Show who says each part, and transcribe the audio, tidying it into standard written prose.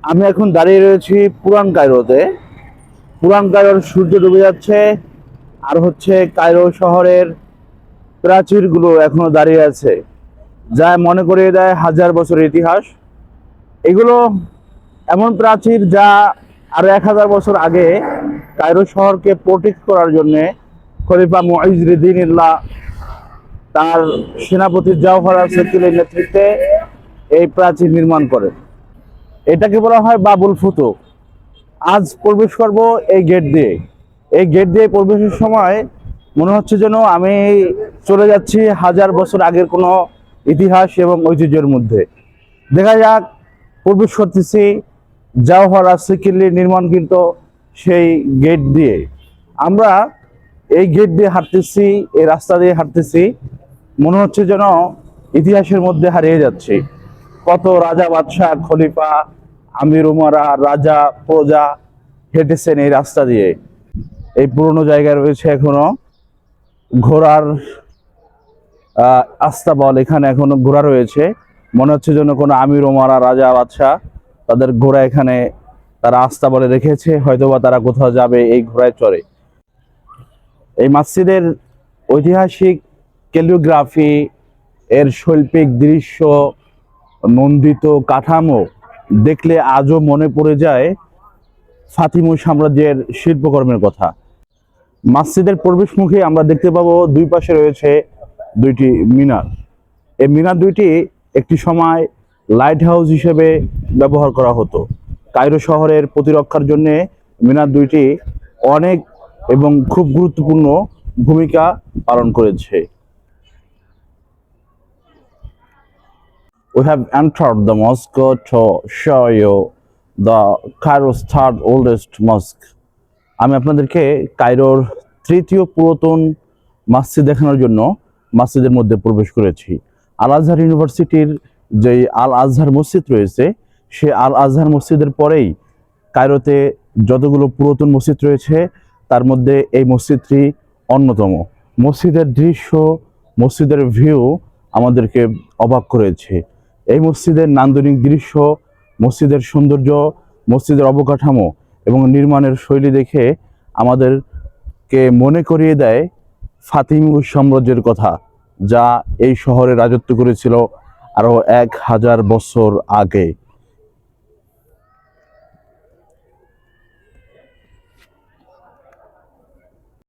Speaker 1: আমি এখন দাঁড়িয়ে রয়েছি পুরান কায়রোতে। পুরান কায়রোর সূর্য ডুবে যাচ্ছে, আর হচ্ছে কায়রো শহরের প্রাচীরগুলো এখনো দাঁড়িয়ে আছে, যা মনে করিয়ে দেয় হাজার বছরের ইতিহাস। এগুলো এমন প্রাচীর যা আরো 1000 বছর আগে কায়রো শহরকে প্রোটেক্ট করার জন্য খলিফা মুইজউদ্দিনুল্লাহ তার সেনাপতি জাওহার আল-সেকিলের নেতৃত্বে এই প্রাচীর নির্মাণ করেন। এটাকে বলা হয় বাবুল ফুতুহ। আজ প্রবেশ করব এই গেট দিয়ে। এই গেট দিয়ে প্রবেশের সময় মনে হচ্ছে যেন আমি চলে যাচ্ছি হাজার বছর আগের কোনো ইতিহাস এবং ঐতিহ্যের মধ্যে। দেখা যাক, প্রবেশ করতেছি জাওহার আল-সেকিলের নির্মাণকৃত সেই গেট দিয়ে। আমরা এই গেট দিয়ে হাঁটতেছি, এই রাস্তা দিয়ে হাঁটতেছি, মনে হচ্ছে যেন ইতিহাসের মধ্যে হারিয়ে যাচ্ছি। কত রাজা বাদশাহ খলিফা আমির উমারা রাজা প্রজা হেঁটেছেন এই রাস্তা দিয়ে। এই পুরনো জায়গায় রয়েছে এখনো ঘোড়ার আস্তাবল। এখানে এখনো ঘোড়া রয়েছে, মনে হচ্ছে যেন কোনো আমির উমারা রাজা বাদশাহ তাদের ঘোড়া এখানে তারা আস্তাবলে রেখেছে, হয়তোবা তারা কোথাও যাবে এই ঘোড়ায় চড়ে। এই মসজিদের ঐতিহাসিক ক্যালিগ্রাফি, এর শৈল্পিক দৃশ্য, নন্দিত কাঠামো দেখলে আজও মনে পড়ে যায় ফাতিমী সাম্রাজ্যের শিল্পকর্মের কথা। মসজিদের প্রবেশমুখে আমরা দেখতে পাবো দুই পাশে রয়েছে দুইটি মিনার। এই মিনার দুইটি একটি সময় লাইট হাউস হিসেবে ব্যবহার করা হতো। কায়রো শহরের প্রতিরক্ষার জন্য মিনার দুইটি অনেক এবং খুব গুরুত্বপূর্ণ ভূমিকা পালন করেছে। We have entered the mosque to show you the Cairo's third oldest mosque. আমি আপনাদেরকে কায়রোর তৃতীয় পুরাতন মসজিদ দেখানোর জন্য মসজিদের মধ্যে প্রবেশ করেছি। আল আজহার ইউনিভার্সিটির যে আল আজহার মসজিদ রয়েছে, সে আল আজহার মসজিদের পরেই কায়রোতে যতগুলো পুরাতন মসজিদ রয়েছে তার মধ্যে এই মসজিদটি অন্যতম। মসজিদের দৃশ্য, মসজিদের ভিউ আমাদেরকে অবাক করেছে। এই মসজিদের নান্দনিক দৃশ্য, মসজিদের সৌন্দর্য, মসজিদের অবকাঠামো এবং নির্মাণের শৈলী দেখে আমাদেরকে মনে করিয়ে দেয় ফাতিমি সাম্রাজ্যের কথা, যা এই শহরে রাজত্ব করেছিল আরো 1000 বছর আগে।